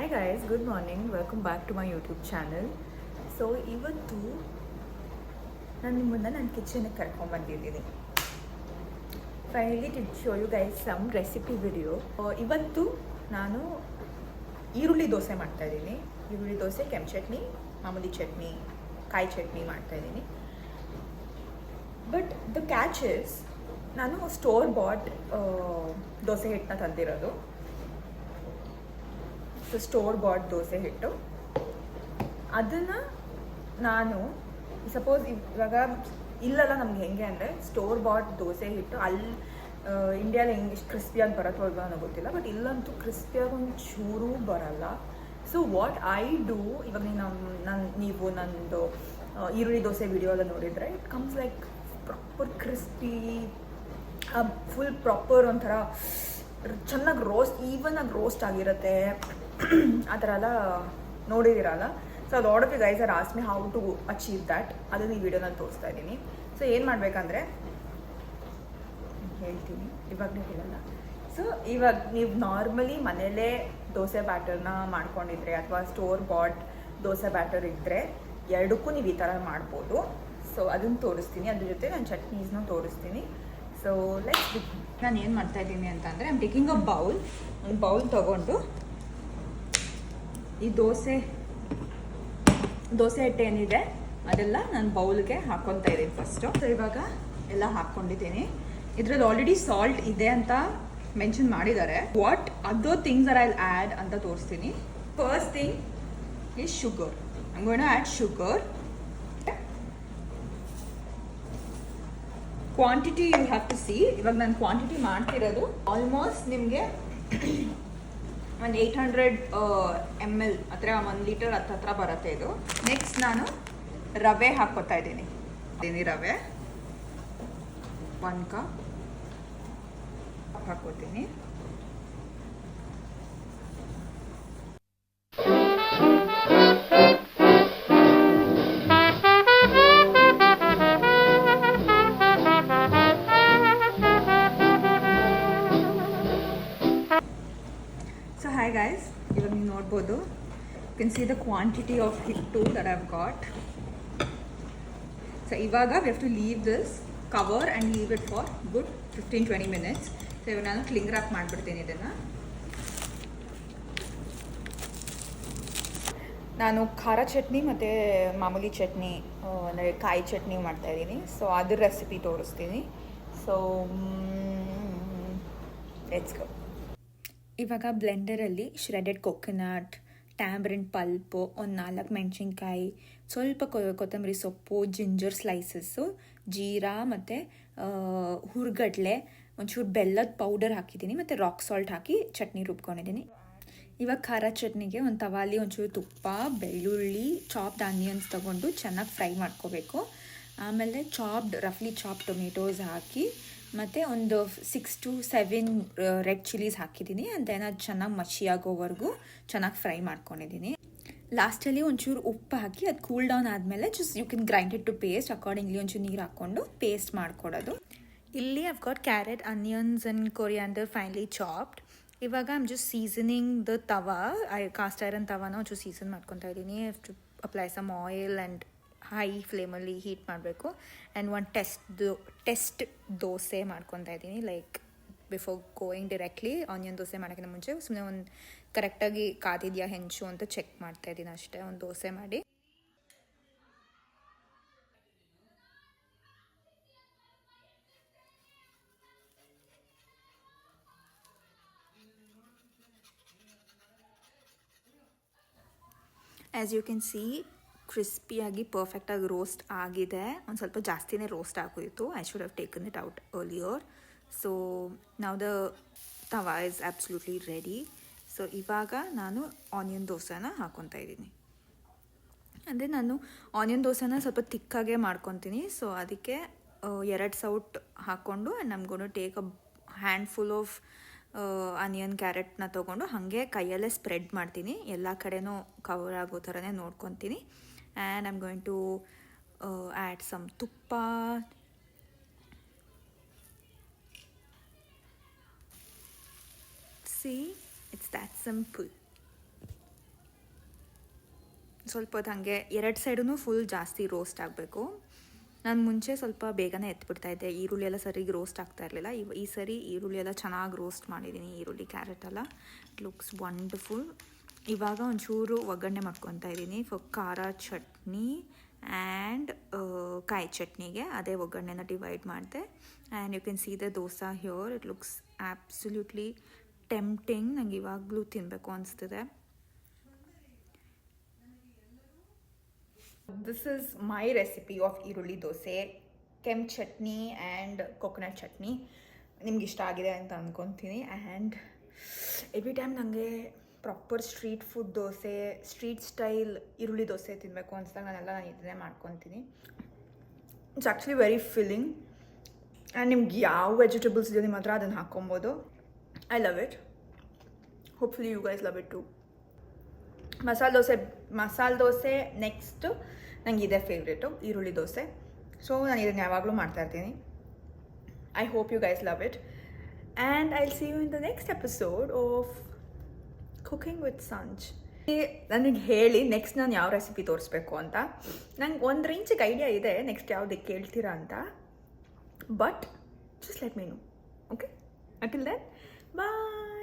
Hi guys, good morning. Welcome back to my YouTube channel. So ಇವತ್ತು ನಾನು ನಿಮ್ಮನ್ನು ನನ್ನ ಕಿಚನಿಗೆ ಕರ್ಕೊಂಡ್ಬಂದಿದ್ದೀನಿ. Finally to show you guys some recipe video. ಇವತ್ತು ನಾನು ಈರುಳ್ಳಿ ದೋಸೆ ಮಾಡ್ತಾಯಿದ್ದೀನಿ. ಈರುಳ್ಳಿ ದೋಸೆ, ಕೆಂಪು ಚಟ್ನಿ, ಮಾಮೂಲಿ ಚಟ್ನಿ, ಕಾಯಿ ಚಟ್ನಿ ಮಾಡ್ತಾಯಿದ್ದೀನಿ. ಬಟ್ ದ ಕ್ಯಾಚ್ ಇಸ್, ನಾನು ಸ್ಟೋರ್ ಬಾಟ್ ದೋಸೆ ಹಿಟ್ಟನ್ನ ತಂದಿರೋದು. ಸೊ ಸ್ಟೋರ್ ಬಾಟ್ ದೋಸೆ ಹಿಟ್ಟು, ಅದನ್ನು ನಾನು ಸಪೋಸ್ ಇವಾಗ ಇಲ್ಲೆಲ್ಲ ನಮ್ಗೆ ಹೆಂಗೆ ಅಂದರೆ ಸ್ಟೋರ್ ಬಾಟ್ ದೋಸೆ ಹಿಟ್ಟು ಅಲ್ಲಿ ಇಂಡಿಯಾದಲ್ಲಿ ಹೆಂಗೆ ಇಷ್ಟು ಕ್ರಿಸ್ಪಿಯಾಗಿ ಬರುತ್ತೋ ಅಲ್ವಾ ನನಗೆ ಗೊತ್ತಿಲ್ಲ, ಬಟ್ ಇಲ್ಲಂತೂ ಕ್ರಿಸ್ಪಿಯಾಗಿ ಒಂದು ಚೂರೂ ಬರಲ್ಲ. ಸೊ ವಾಟ್ ಐ ಡೂ, ಇವಾಗ ನೀವು ನನ್ನದು ಈರುಳ್ಳಿ ದೋಸೆ ವಿಡಿಯೋ ಎಲ್ಲ ನೋಡಿದರೆ it comes like proper crispy, full proper ಒಂಥರ ಚೆನ್ನಾಗಿ ಈವನಾಗಿ ರೋಸ್ಟ್ ಆಗಿರುತ್ತೆ. ಆ ಥರ ಎಲ್ಲ ನೋಡಿದಿರಲ್ಲ. So lot of you guys are ask me how to achieve that. ಅದನ್ನು ಈ ವಿಡಿಯೋನಲ್ಲಿ ತೋರಿಸ್ತಾ ಇದ್ದೀನಿ. ಸೊ ಏನು ಮಾಡಬೇಕಂದ್ರೆ ಹೇಳ್ತೀನಿ, ಇವಾಗಲೇ ಹೇಳಲ್ಲ. ಸೊ ಇವಾಗ ನೀವು ನಾರ್ಮಲಿ ಮನೆಯಲ್ಲೇ ದೋಸೆ ಬ್ಯಾಟರ್ನ ಮಾಡ್ಕೊಂಡಿದ್ರೆ ಅಥವಾ ಸ್ಟೋರ್ ಬಾಟ್ ದೋಸೆ ಬ್ಯಾಟರ್ ಇದ್ದರೆ ಎರಡಕ್ಕೂ ನೀವು ಈ ಥರ ಮಾಡ್ಬೋದು. ಸೊ ಅದನ್ನು ತೋರಿಸ್ತೀನಿ, ಅದ್ರ ಜೊತೆ ನಾನು ಚಟ್ನೀಸ್ನೂ ತೋರಿಸ್ತೀನಿ. ಸೊ ನಾನು ಏನು ಮಾಡ್ತಾಯಿದ್ದೀನಿ ಅಂತಂದರೆ, ಐ ಆಮ್ ಟೇಕಿಂಗ್ ಅ ಒಂದು ಬೌಲ್ ತೊಗೊಂಡು ಈ ದೋಸೆ ಹಿಟ್ಟು ಏನಿದೆ ಅದೆಲ್ಲ ನಾನು ಬೌಲ್ಗೆ ಹಾಕ್ಕೊತಾ ಇದ್ದೀನಿ ಫಸ್ಟು. ಸೊ ಇವಾಗ ಎಲ್ಲ ಹಾಕ್ಕೊಂಡಿದ್ದೀನಿ. ಇದರಲ್ಲಿ ಆಲ್ರೆಡಿ ಸಾಲ್ಟ್ ಇದೆ ಅಂತ ಮೆನ್ಷನ್ ಮಾಡಿದ್ದಾರೆ. What other things are I add ಅಂತ ತೋರಿಸ್ತೀನಿ. First thing is sugar. I am going to add sugar. Quantity you have to see. ಇವಾಗ ನಾನು ಕ್ವಾಂಟಿಟಿ ಮಾಡ್ತಿರೋದು ಆಲ್ಮೋಸ್ಟ್ ನಿಮಗೆ ಒಂದು 800 ml ಅಥವಾ 1 ಲೀಟರ್ ಹತ್ರ ಬರುತ್ತೆ ಇದು. ನೆಕ್ಸ್ಟ್ ನಾನು ರವೆ ಹಾಕ್ಕೊತಾ ಇದ್ದೀನಿ. ರವೆ 1 ಕಪ್ ಹಾಕ್ಕೋತೀನಿ. So hi guys, ಇವಾಗ ನೀವು ನೋಡ್ಬೋದು, you can see the quantity of ಹಿಟ್ಟು that I have got. So ಇವಾಗ we have to leave this cover and leave it for good 15-20 minutes. So ಇವಾಗ ನಾನು ಕ್ಲಿಂಗ್ ರ್ಯಾಪ್ ಮಾಡಿಬಿಡ್ತೀನಿ ಇದನ್ನು. ನಾನು ಖಾರ ಚಟ್ನಿ ಮತ್ತು ಮಾಮೂಲಿ ಚಟ್ನಿ ಅಂದರೆ ಕಾಯಿ ಚಟ್ನಿ ಮಾಡ್ತಾಯಿದ್ದೀನಿ. ಸೊ ಅದ್ರ ರೆಸಿಪಿ ತೋರಿಸ್ತೀನಿ. So let's go. ಇವಾಗ ಬ್ಲೆಂಡರಲ್ಲಿ ಶ್ರೆಡೆಡ್ ಕೊಕೊನಟ್, ಟ್ಯಾಮ್ರಿನ್ ಪಲ್ಪು, ಒಂದು 4 ಮೆಣಸಿನ್ಕಾಯಿ, ಸ್ವಲ್ಪ ಕೊತ್ತಂಬರಿ ಸೊಪ್ಪು, ಜಿಂಜರ್ ಸ್ಲೈಸಸ್ಸು, ಜೀರಾ ಮತ್ತು ಹುರ್ಗಡ್ಲೆ, ಒಂಚೂರು ಬೆಲ್ಲದ ಪೌಡರ್ ಹಾಕಿದ್ದೀನಿ ಮತ್ತು ರಾಕ್ ಸಾಲ್ಟ್ ಹಾಕಿ ಚಟ್ನಿ ರುಬ್ಕೊಂಡಿದ್ದೀನಿ. ಇವಾಗ ಖಾರ ಚಟ್ನಿಗೆ ಒಂದು ತವಾಲಿ ಒಂಚೂರು ತುಪ್ಪ, ಬೆಳ್ಳುಳ್ಳಿ, ಚಾಪ್ಡ್ ಆನಿಯನ್ಸ್ ತೊಗೊಂಡು ಚೆನ್ನಾಗಿ ಫ್ರೈ ಮಾಡ್ಕೋಬೇಕು. ಆಮೇಲೆ ರಫ್ಲಿ ಚಾಪ್ಡ್ ಟೊಮೆಟೋಸ್ ಹಾಕಿ ಮತ್ತು ಒಂದು 6 to 7 ರೆಡ್ ಚಿಲ್ಲೀಸ್ ಹಾಕಿದ್ದೀನಿ. ಅಂತ ಅದು ಚೆನ್ನಾಗಿ ಮಶಿಯಾಗೋವರೆಗೂ ಚೆನ್ನಾಗಿ ಫ್ರೈ ಮಾಡ್ಕೊಂಡಿದ್ದೀನಿ. ಲಾಸ್ಟಲ್ಲಿ ಒಂಚೂರು ಉಪ್ಪು ಹಾಕಿ ಅದು ಕೂಲ್ ಡೌನ್ ಆದಮೇಲೆ you can grind it to paste. Accordingly ಒಂಚೂರು ನೀರು ಹಾಕ್ಕೊಂಡು ಪೇಸ್ಟ್ ಮಾಡ್ಕೊಡೋದು. ಇಲ್ಲಿ I've got carrot, onions and coriander finely chopped. ಇವಾಗ I'm just seasoning the tava. Cast iron ತವಾನ ಒಂಚೂರು ಸೀಸನ್ ಮಾಡ್ಕೊತಾ ಇದ್ದೀನಿ. To apply some oil and high ಫ್ಲೇಮಲ್ಲಿ ಹೀಟ್ ಮಾಡಬೇಕು. ಆ್ಯಂಡ್ ಒಂದು ಟೆಸ್ಟ್ ದೋಸೆ ಮಾಡ್ಕೊತಾ ಇದ್ದೀನಿ. Like before going directly onion dosa ಮಾಡೋಕ್ಕಿಂತ ಮುಂಚೆ ಸುಮ್ಮನೆ ಒಂದು ಕರೆಕ್ಟಾಗಿ ಕಾದಿದೆಯಾ ಹೆಂಚು ಅಂತ ಚೆಕ್ ಮಾಡ್ತಾ ಇದ್ದೀನಿ ಅಷ್ಟೇ, ಒಂದು ದೋಸೆ ಮಾಡಿ. ಆ್ಯಸ್ ಯು ಕ್ಯಾನ್ ಸಿ, ಕ್ರಿಸ್ಪಿಯಾಗಿ ಪರ್ಫೆಕ್ಟಾಗಿ ರೋಸ್ಟ್ ಆಗಿದೆ. ಒಂದು ಸ್ವಲ್ಪ ಜಾಸ್ತಿನೇ ರೋಸ್ಟ್ ಆಗೋಯಿತು. I should have taken it out earlier. So now the tawa is absolutely ready. So ಇವಾಗ ನಾನು ಆನಿಯನ್ ದೋಸೆನ ಹಾಕ್ಕೊತಾ ಇದ್ದೀನಿ. ಅಂದರೆ ನಾನು ಆನಿಯನ್ ದೋಸೆನ ಸ್ವಲ್ಪ ತಿಕ್ಕಾಗೆ ಮಾಡ್ಕೊತೀನಿ. ಸೊ ಅದಕ್ಕೆ 2 ಸೌಟ್ ಹಾಕ್ಕೊಂಡು and I'm gonna take a handful of onion ಕ್ಯಾರೆಟ್ನ ತೊಗೊಂಡು ಹಾಗೆ ಕೈಯಲ್ಲೇ ಸ್ಪ್ರೆಡ್ ಮಾಡ್ತೀನಿ. ಎಲ್ಲ ಕಡೆನೂ ಕವರ್ ಆಗೋ ಥರನೇ ನೋಡ್ಕೊತೀನಿ. And I'm going to add some tuppa, see, it's that simple. ಸ್ವಲ್ಪ ಹೊತ್ತು ಹಾಗೆ 2 ಸೈಡೂ ಫುಲ್ ಜಾಸ್ತಿ ರೋಸ್ಟ್ ಆಗಬೇಕು. ನಾನು ಮುಂಚೆ ಸ್ವಲ್ಪ ಬೇಗನೆ ಎತ್ಬಿಡ್ತಾಯಿದ್ದೆ, ಈರುಳ್ಳಿ ಎಲ್ಲ ಸರಿಗೆ ರೋಸ್ಟ್ ಆಗ್ತಾ ಇರಲಿಲ್ಲ. ಈ ಸರಿ ಈರುಳ್ಳಿ ಎಲ್ಲ ಚೆನ್ನಾಗಿ ರೋಸ್ಟ್ ಮಾಡಿದ್ದೀನಿ, ಈರುಳ್ಳಿ ಕ್ಯಾರೆಟ್ ಎಲ್ಲ. It looks wonderful. ಇವಾಗ ಒಂಚೂರು ಒಗ್ಗರಣೆ ಮಾಡ್ಕೊತಾ ಇದ್ದೀನಿ ಫಾರ್ ಖಾರ ಚಟ್ನಿ ಆ್ಯಂಡ್ ಕಾಯಿ ಚಟ್ನಿಗೆ. ಅದೇ ಒಗ್ಗರಣೆನ ಡಿವೈಡ್ ಮಾಡಿದೆ. And you can see the dosa here. It looks absolutely tempting. ನಂಗೆ ಇವಾಗಲೂ ತಿನ್ನಬೇಕು ಅನಿಸ್ತಿದೆ. This is my recipe of ಈರುಳ್ಳಿ ದೋಸೆ, ಕೆಂಪು ಚಟ್ನಿ ಆ್ಯಂಡ್ ಕೊಕೊನಟ್ ಚಟ್ನಿ. ನಿಮ್ಗೆ ಇಷ್ಟ ಆಗಿದೆ ಅಂತ ಅಂದ್ಕೊತೀನಿ. ಆ್ಯಂಡ್ ಎವ್ರಿ ಟೈಮ್ ನನಗೆ proper street food dosa, street style ಈರುಳ್ಳಿ ದೋಸೆ ತಿನ್ನಬೇಕು ಅನ್ಸ್ದಾಗ ನಾನು ಇದನ್ನೇ ಮಾಡ್ಕೊತೀನಿ. It's actually very filling. And ನಿಮ್ಗೆ ಯಾವ ವೆಜಿಟೇಬಲ್ಸ್ ಇದೆಯೋ ನಿಮ್ಮ ಹತ್ರ ಅದನ್ನು ಹಾಕ್ಕೊಬೋದು. I love it. Hopefully you guys love it too. Masala dosa next ನನಗೆ ಇದೇ ಫೇವ್ರೇಟು, ಈರುಳ್ಳಿ ದೋಸೆ. ಸೊ ನಾನು ಇದನ್ನು ಯಾವಾಗಲೂ ಮಾಡ್ತಾಯಿರ್ತೀನಿ. I hope you guys love it. And I will see you in the next episode of cooking with Sanj. ನನಗೆ ಹೇಳಿ ನೆಕ್ಸ್ಟ್ ನಾನು ಯಾವ ರೆಸಿಪಿ ತೋರಿಸ್ಬೇಕು ಅಂತ. ನಂಗೆ ಒಂದು ರೇಂಜಿಗೆ ಐಡಿಯಾ ಇದೆ ನೆಕ್ಸ್ಟ್ ಯಾವುದಕ್ಕೆ ಕೇಳ್ತೀರಾ ಅಂತ. But just let me know. Okay, until then bye.